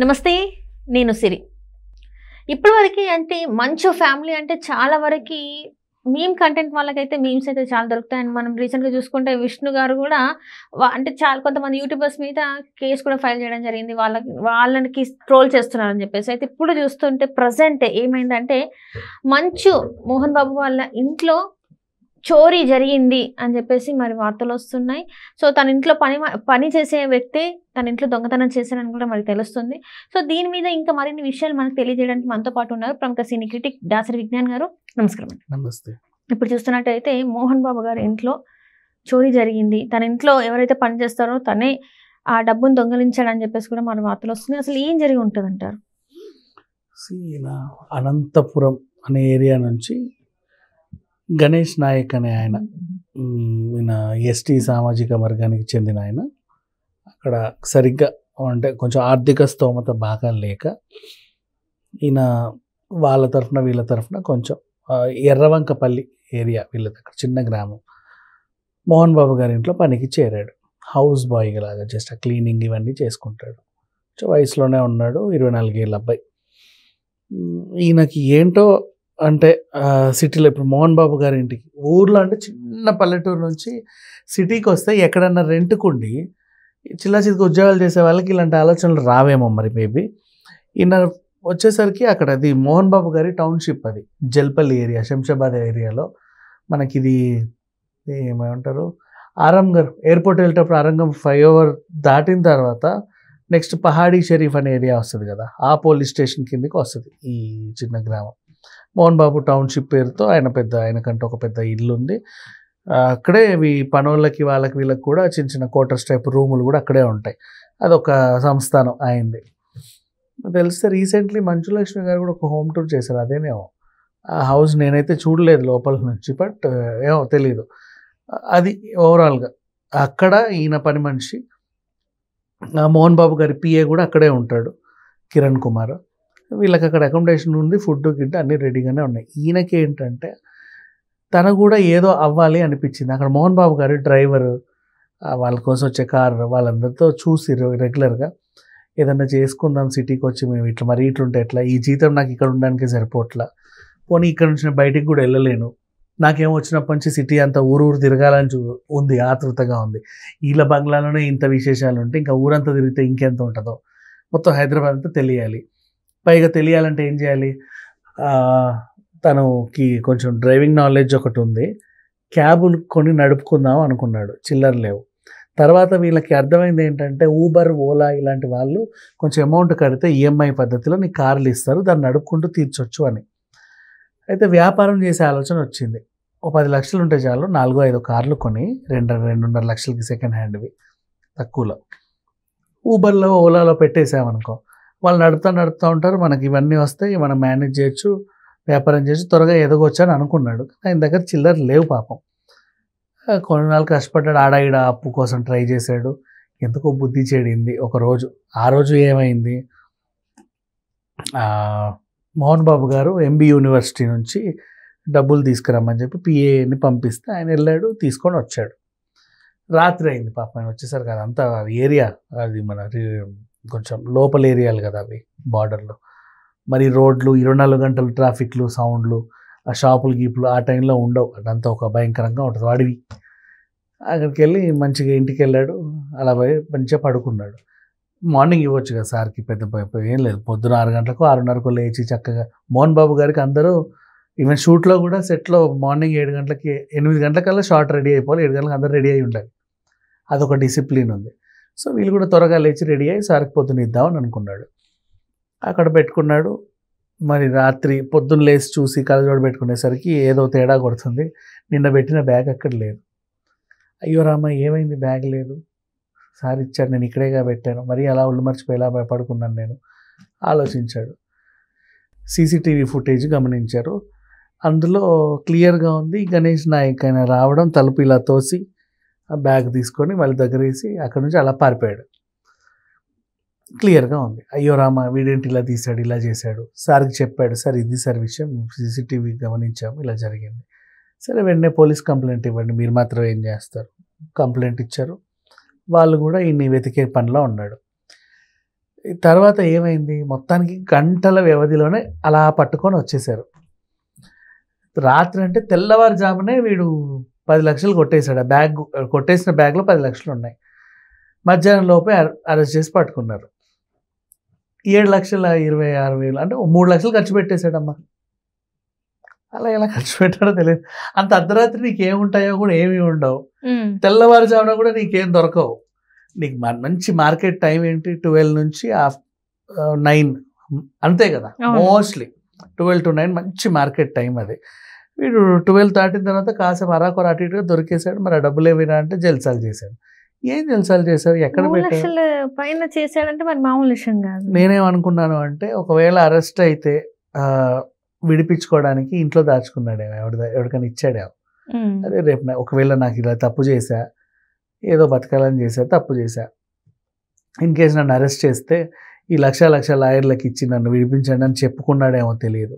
నమస్తే. నేను సిరి. ఇప్పటివరకి అంటే మంచు ఫ్యామిలీ అంటే చాలా వరకి మీమ్ కంటెంట్ వాళ్ళకైతే మీమ్స్ అయితే చాలా దొరుకుతాయి. అండ్ మనం రీసెంట్‌గా చూసుకుంటే విష్ణు గారు గూడా అంటే చాలా కొంతమంది యూట్యూబర్స్ మీద కేస్ కూడా ఫైల్ చేయడం జరిగింది. వాళ్ళకి ట్రోల్ చేస్తున్నారని చెప్పేసి. అయితే ఇప్పుడు చూస్తుంటే ప్రెజెంట్ ఏమైందంటే మంచు మోహన్ బాబు వాళ్ళ ఇంట్లో చోరీ జరిగింది అని చెప్పేసి మరి వార్తలొస్తున్నాయి. సో, తన ఇంట్లో పని చేసే వ్యక్తే తన ఇంట్లో దొంగతనం చేశారని కూడా మరి తెలుస్తుంది. సో, దీని మీద ఇంకా మరిన్ని విషయాలు మనకు తెలియజేయడానికి మనతో పాటు ఉన్నారు ప్రముఖ సినీ క్రిటిక్ దాసరి విజ్ఞాన్ గారు. నమస్కారం అండి. నమస్తే. ఇప్పుడు చూస్తున్నట్టయితే మోహన్ బాబు గారి ఇంట్లో చోరీ జరిగింది. తన ఇంట్లో ఎవరైతే పని చేస్తారో తనే ఆ డబ్బును దొంగిలించాడని చెప్పేసి కూడా మన వార్తలొస్తున్నాయి. అసలు ఏం జరిగి ఉంటదంటారు? ఈయన అనంతపురం అనే ఏరియా నుంచి గణేష్ నాయక్ అనే ఆయన, ఈయన ఎస్టీ సామాజిక వర్గానికి చెందిన ఆయన. అక్కడ సరిగ్గా అంటే కొంచెం ఆర్థిక స్తోమత బాగా లేక ఈయన వాళ్ళ తరఫున వీళ్ళ తరఫున కొంచెం ఎర్రవంకపల్లి ఏరియా వీళ్ళ దగ్గర చిన్న గ్రామం మోహన్ బాబు గారి ఇంట్లో పనికి చేరాడు. హౌస్ బాయ్ లాగా జస్ట్ క్లీనింగ్ ఇవన్నీ చేసుకుంటాడు. వయసులోనే ఉన్నాడు, 24 ఏళ్ళ అబ్బాయి. ఈయనకి ఏంటో అంటే సిటీలో ఇప్పుడు మోహన్ బాబు గారి ఇంటికి ఊర్లో అంటే చిన్న పల్లెటూరు నుంచి సిటీకి వస్తే ఎక్కడన్నా రెంట్కుండి చిన్న ఉద్యోగాలు చేసే వాళ్ళకి ఇలాంటి ఆలోచనలు రావేమో మరి మేబీ. ఈయన వచ్చేసరికి అక్కడ అది మోహన్ బాబు గారి టౌన్షిప్, అది జల్పల్లి ఏరియా, శంషాబాద్ ఏరియాలో. మనకి ఇది ఏమంటారు, ఆరంగర్ ఎయిర్పోర్ట్ వెళ్ళేటప్పుడు ఆరంగం ఫ్లైఓవర్ దాటిన తర్వాత నెక్స్ట్ పహాడీ షరీఫ్ అనే ఏరియా వస్తుంది కదా, ఆ పోలీస్ స్టేషన్ కిందకి వస్తుంది ఈ చిన్న గ్రామం. మోహన్ బాబు టౌన్షిప్ పేరుతో ఆయనకంటే ఒక పెద్ద ఇల్లు ఉంది. అక్కడే పనోళ్ళకి వాళ్ళకి వీళ్ళకి కూడా చిన్న చిన్న క్వార్టర్స్ టైప్ రూములు కూడా అక్కడే ఉంటాయి. అదొక సంస్థానం అయింది. తెలిస్తే రీసెంట్లీ మంచులక్ష్మి గారు కూడా ఒక హోమ్ టూర్ చేశారు. అదేనేమో ఆ హౌస్ నేనైతే చూడలేదు లోపల నుంచి, బట్ ఏమో తెలీదు. అది ఓవరాల్గా అక్కడ ఈయన పని మనిషి మోహన్ బాబు గారి పిఏ కూడా అక్కడే ఉంటాడు, కిరణ్ కుమార్. వీళ్ళకి అక్కడ అకామిడేషన్ ఉంది, ఫుడ్ గిడ్డ అన్నీ రెడీగానే ఉన్నాయి. ఈయనకి ఏంటంటే తను కూడా ఏదో అవ్వాలి అనిపించింది. అక్కడ మోహన్ బాబు గారి డ్రైవరు, వాళ్ళ కోసం వచ్చే కారు వాళ్ళందరితో చూసి రెగ్యులర్గా ఏదన్నా చేసుకుందాం సిటీకి వచ్చి, మేము ఇట్లా మరి ఇట్లుంటే ఎట్లా, ఈ జీతం నాకు ఇక్కడ ఉండడానికి సరిపోట్లా, పోనీ ఇక్కడ నుంచి బయటికి కూడా వెళ్ళలేను, నాకేమో వచ్చినప్పటి నుంచి సిటీ అంతా ఊరు తిరగాలని ఉంది, ఆతృతగా ఉంది. వీళ్ళ బంగ్లాలోనే ఇంత విశేషాలు ఉంటే ఇంకా ఊరంతా తిరిగితే ఇంకెంత ఉంటుందో, మొత్తం హైదరాబాద్ అంతా తెలియాలి. పైగా తెలియాలంటే ఏం చేయాలి, తనకి కొంచెం డ్రైవింగ్ నాలెడ్జ్ ఒకటి ఉంది, క్యాబులు కొని నడుపుకుందాం అనుకున్నాడు, చిల్లర లేవు. తర్వాత వీళ్ళకి అర్థమైంది ఏంటంటే ఊబర్, ఓలా ఇలాంటి వాళ్ళు కొంచెం అమౌంట్ కడితే ఈఎంఐ పద్ధతిలో నీకు కార్లు ఇస్తారు, దాన్ని నడుపుకుంటూ తీర్చొచ్చు అని. అయితే వ్యాపారం చేసే ఆలోచన వచ్చింది. ఓ 10 లక్షలు ఉంటే చాలు, 4-5 కార్లు కొని 2.5 లక్షలకి సెకండ్ హ్యాండ్వి తక్కువలో ఊబర్లో ఓలాలో పెట్టేసామనుకో, వాళ్ళు నడుపుతూ ఉంటారు, మనకి ఇవన్నీ వస్తాయి, మనం మేనేజ్ చేయొచ్చు, వ్యాపారం చేసి త్వరగా ఎదగొచ్చు అని అనుకున్నాడు. ఆయన దగ్గర చిల్లర లేవు పాపం. కొన్ని నాలుగు కష్టపడ్డాడు, ఆడ అప్పు కోసం ట్రై చేశాడు. ఎందుకో బుద్ధి చెడింది ఒకరోజు. ఆ రోజు ఏమైంది, మోహన్ బాబు గారు ఎంబీ యూనివర్సిటీ నుంచి డబ్బులు తీసుకురమ్మని చెప్పి పిఏని పంపిస్తే ఆయన వెళ్ళాడు, తీసుకొని వచ్చాడు. రాత్రి అయింది పాపం ఆయన వచ్చేసరికి. అదంతా ఏరియా అది మన కొంచెం లోపల ఏరియాలు కదా అవి, బార్డర్లో. మరి రోడ్లు 24 గంటలు ట్రాఫిక్లు, సౌండ్లు, ఆ షాపులు గీపులు ఆ టైంలో ఉండవు, అదంతా ఒక భయంకరంగా ఉంటుంది అడవి. అక్కడికి వెళ్ళి మంచిగా ఇంటికి వెళ్ళాడు, అలా పోయి మంచిగా పడుకున్నాడు. మార్నింగ్ ఇవ్వచ్చు కదా సార్కి, పెద్ద ఏం లేదు, పొద్దున 6 గంటలకు 6:30కు లేచి చక్కగా మోహన్ బాబు గారికి అందరూ ఈవెన్ షూట్లో కూడా సెట్లో మార్నింగ్ 7 గంటలకి 8 గంటలకల్లా షార్ట్ రెడీ అయిపోవాలి, 7 గంటలకు అందరూ రెడీ అయి ఉండాలి, అదొక డిసిప్లిన్ ఉంది. సో వీళ్ళు కూడా త్వరగా లేచి రెడీ అయ్యి సార్కి పొద్దున్న ఇద్దామని అనుకున్నాడు. అక్కడ పెట్టుకున్నాడు. మరి రాత్రి పొద్దున్న లేచి చూసి కళ్ళజోడు పెట్టుకునేసరికి ఏదో తేడా కొడుతుంది, నిన్న పెట్టిన బ్యాగ్ అక్కడ లేదు. అయ్యో రామ, ఏమైంది, బ్యాగ్ లేదు, సార్ ఇచ్చాడు, నేను ఇక్కడేగా పెట్టాను, మరి అలా ఒళ్ళు మర్చిపోయేలా పడుకున్నాను నేను ఆలోచించాడు. సీసీటీవీ ఫుటేజ్ గమనించారు, అందులో క్లియర్గా ఉంది గణేష్ నాయక్ ఆయన రావడం, తలుపు ఇలా తోసి ఆ బ్యాగ్ తీసుకొని వాళ్ళ దగ్గర వేసి అక్కడ నుంచి అలా పారిపోయాడు. క్లియర్గా ఉంది. అయ్యో రామ, వీడేంటి ఇలా తీశాడు, ఇలా చేశాడు. సార్కి చెప్పాడు, సార్ ఇది సార్ విషయం, సీసీటీవీ గమనించాము, ఇలా జరిగింది. సరే వెంటనే పోలీస్ కంప్లైంట్ ఇవ్వండి, మీరు మాత్రం ఏం చేస్తారు. కంప్లైంట్ ఇచ్చారు. వాళ్ళు కూడా ఈయన్ని వెతికే పనిలో ఉన్నాడు. తర్వాత ఏమైంది, మొత్తానికి గంటల వ్యవధిలోనే అలా పట్టుకొని వచ్చేసారు. రాత్రి అంటే తెల్లవారుజామునే వీడు 10 లక్షలు కొట్టేశాడు. ఆ బ్యాగ్ కొట్టేసిన బ్యాగ్లో 10 లక్షలు ఉన్నాయి. మధ్యాహ్నం లోపే అరెస్ట్ చేసి పట్టుకున్నారు. 7,26,000 అంటే 3 లక్షలు ఖర్చు పెట్టేశాడమ్మా. అలా ఎలా ఖర్చు పెట్టాడో తెలియదు. అంత అర్ధరాత్రి నీకేముంటాయో కూడా ఏమీ ఉండవు, తెల్లవారుజామున కూడా నీకేం దొరకవు. నీకు మంచి మార్కెట్ టైం ఏంటి 12 నుంచి 9 అంతే కదా, మోస్ట్లీ 12 to 9 మంచి మార్కెట్ టైం అది. వీడు 12 దాటిన తర్వాత కాసేపు అరాకొర అటు ఇటుగా దొరికేశాడు. మరి ఆ డబ్బులు ఏమైనా అంటే జల్సాలు చేశాడు. ఏం జల్సాలు చేశావు, ఎక్కడ పెట్టావు? పైన చేశాడంటే మరి మామూలు విషయం కాదు. నేనేమనుకున్నాను అంటే ఒకవేళ అరెస్ట్ అయితే విడిపించుకోవడానికి ఇంట్లో దాచుకున్నాడేమో, ఎవరికైనా ఇచ్చాడేమో. అదే రేపు ఒకవేళ నాకు ఇలా తప్పు చేశా, ఏదో బతకాలని చేశా, తప్పు చేశా, ఇన్ కేసు నన్ను అరెస్ట్ చేస్తే ఈ లక్ష లాయర్లకు ఇచ్చి నన్ను విడిపించండి అని చెప్పుకున్నాడేమో తెలియదు.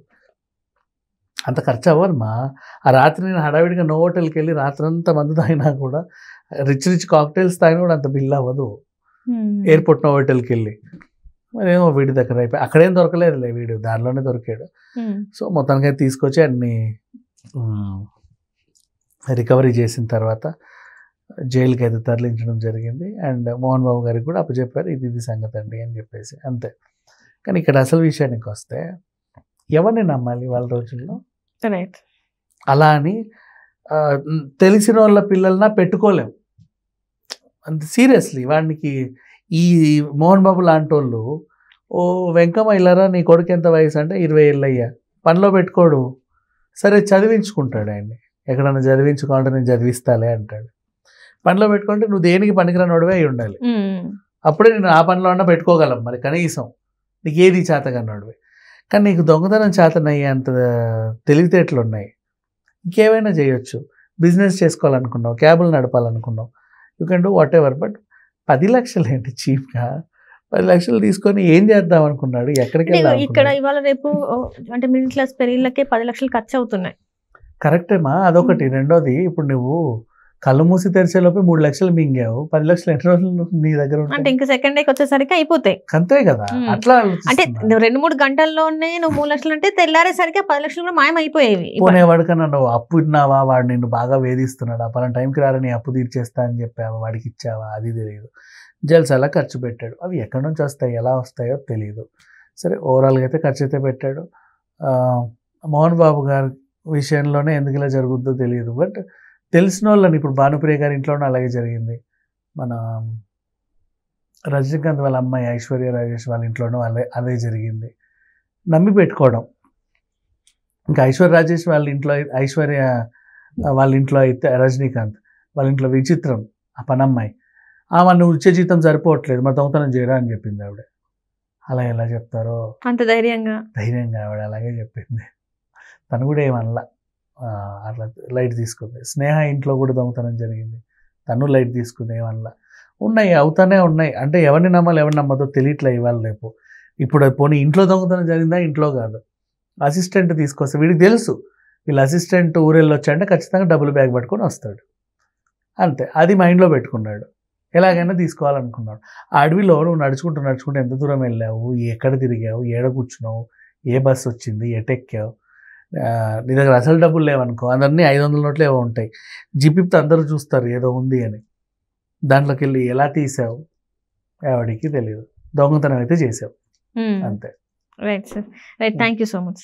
అంత ఖర్చు అవ్వదమ్మా. ఆ రాత్రి నేను హడావిడిగా నో హోటల్కి వెళ్ళి రాత్రంతా మందు తాగినా కూడా, రిచ్ కాక్టైల్స్ తాగినా కూడా అంత బిల్ అవ్వదు. ఎయిర్పోర్ట్ నో హోటల్కి వెళ్ళి మరేమో వీడి దగ్గర అయిపోయి అక్కడేం దొరకలేదులే, వీడు దానిలోనే దొరికాడు. సో మొత్తానికి తీసుకొచ్చి అన్ని రికవరీ చేసిన తర్వాత జైలుకి అయితే తరలించడం జరిగింది. అండ్ మోహన్ బాబు గారికి కూడా అప్పచెప్పారు, ఇది సంగతి అండి అని చెప్పేసి, అంతే. కానీ ఇక్కడ అసలు విషయానికి వస్తే ఎవరిని నమ్మాలి వాళ్ళ రోజుల్లో? అలా అని తెలిసిన వాళ్ళ పిల్లలన పెట్టుకోలేం అంత సీరియస్లీ. వాడికి ఈ మోహన్ బాబు లాంటి వాళ్ళు, ఓ వెంకమ్మ ఇల్లరా నీ కొడుకు ఎంత వయసు అంటే 20 ఏళ్ళు అయ్యా, పనిలో పెట్టుకోడు, సరే చదివించుకుంటాడు ఆయన్ని, ఎక్కడన్నా చదివించుకోవాలంటే నేను చదివిస్తాలే అంటాడు. పనిలో పెట్టుకుంటే నువ్వు దేనికి పనికిరానోడివే అయి ఉండాలి, అప్పుడే నేను ఆ పనిలో అన్నా పెట్టుకోగలం, మరి కనీసం నీకు ఏది చేతగానోడివే. కానీ నీకు దొంగతనం చేతనయ్యే అంత తెలివితేటలు ఉన్నాయి, ఇంకేమైనా చేయొచ్చు. బిజినెస్ చేసుకోవాలనుకున్నావు, క్యాబులు నడపాలనుకున్నావు, you can do whatever. But 10 లక్షలు ఏంటి చీప్గా? 10 లక్షలు తీసుకొని ఏం చేద్దాం అనుకున్నాడు, ఎక్కడికి వెళ్ళాలి? ఇక్కడ ఇవాళ రేపు అంటే మిడిల్ క్లాస్ పెళ్ళిళ్ళకే 10 లక్షలు ఖర్చు అవుతున్నాయి. కరెక్టేమా, అదొకటి. రెండోది, ఇప్పుడు నువ్వు కళ్ళు మూసి తెరిచేలోపే 3 లక్షలు మింగావు, 10 లక్షలు ఎన్ని రోజులు నీ దగ్గర అంటే ఇంకా సెకండ్ డేకి వచ్చేసరికి అయిపోతాయి. అంతే కదా. అట్లా అంటే 2-3 గంటల్లోనే నువ్వు 3 లక్షలు అంటే తెల్లారేసరికి 10 లక్షలు కూడా మాయమైపోయేవి. పోనేవాడికన్నా నువ్వు అప్పు ఇన్నావా, వాడు నిన్ను బాగా వేధిస్తున్నాడు, పలానా టైంకి రారా నీ అప్పు తీర్చేస్తా అని చెప్పావా, వాడికి ఇచ్చావా, అది తెలియదు. జల్సాలా ఖర్చు పెట్టాడు. అవి ఎక్కడి నుంచి వస్తాయి, ఎలా వస్తాయో తెలియదు. సరే, ఓవరాల్గా అయితే ఖర్చు అయితే పెట్టాడు. మోహన్ బాబు గారి విషయంలోనే ఎందుకు ఇలా జరుగుద్దో తెలియదు. బట్ తెలిసిన వాళ్ళని, ఇప్పుడు భానుప్రియ గారి ఇంట్లోనే అలాగే జరిగింది. మన రజనీకాంత్ వాళ్ళ అమ్మాయి ఐశ్వర్య రాజేష్ వాళ్ళ ఇంట్లోనూ అదే జరిగింది. నమ్మి పెట్టుకోవడం. ఇంకా ఐశ్వర్య రాజేష్ వాళ్ళ ఇంట్లో అయితే రజనీకాంత్ వాళ్ళ ఇంట్లో విచిత్రం, ఆ పనమ్మాయి, నువ్వు ఇచ్చే జీతం సరిపోవట్లేదు, మరి దొంగతనం చేయరా అని చెప్పింది ఆవిడ. అలా ఎలా చెప్తారో అంత ధైర్యంగా ఆవిడ అలాగే చెప్పింది. తను కూడా ఏమనలా, అట్లా లైట్ తీసుకుంది. స్నేహ ఇంట్లో కూడా దొంగతనం జరిగింది, తను లైట్ తీసుకుంది, ఏమనలా. అవుతానే ఉన్నాయి. అంటే ఎవరిని నమ్మాలి ఎవరిని నమ్మదో తెలియట్లే ఇవాళ రేపు. ఇప్పుడు పోనీ ఇంట్లో దొంగతనం జరిగిందా, ఇంట్లో కాదు, అసిస్టెంట్ తీసుకొస్తే వీడికి తెలుసు వీళ్ళ అసిస్టెంట్ ఊరెళ్ళి వచ్చాడంటే ఖచ్చితంగా డబుల్ బ్యాగ్ పట్టుకొని వస్తాడు, అంతే. అది మైండ్లో పెట్టుకున్నాడు, ఎలాగైనా తీసుకోవాలనుకున్నాడు. ఆ అడవిలో నువ్వు నడుచుకుంటూ ఎంత దూరం వెళ్ళావు, ఎక్కడ తిరిగావు, ఏడ కూర్చున్నావు, ఏ బస్సు వచ్చింది, ఎటెక్కావు, నీ దగ్గర అసలు డబ్బులు లేవనుకో, అందరినీ 500 నోట్లు ఏవో ఉంటాయి, జిపిప్తో అందరూ చూస్తారు ఏదో ఉంది అని, దాంట్లోకి వెళ్ళి ఎలా తీసావు ఎవరికి తెలియదు, దొంగతనం అయితే చేసావు, అంతే. Right sir, right. Thank you so much.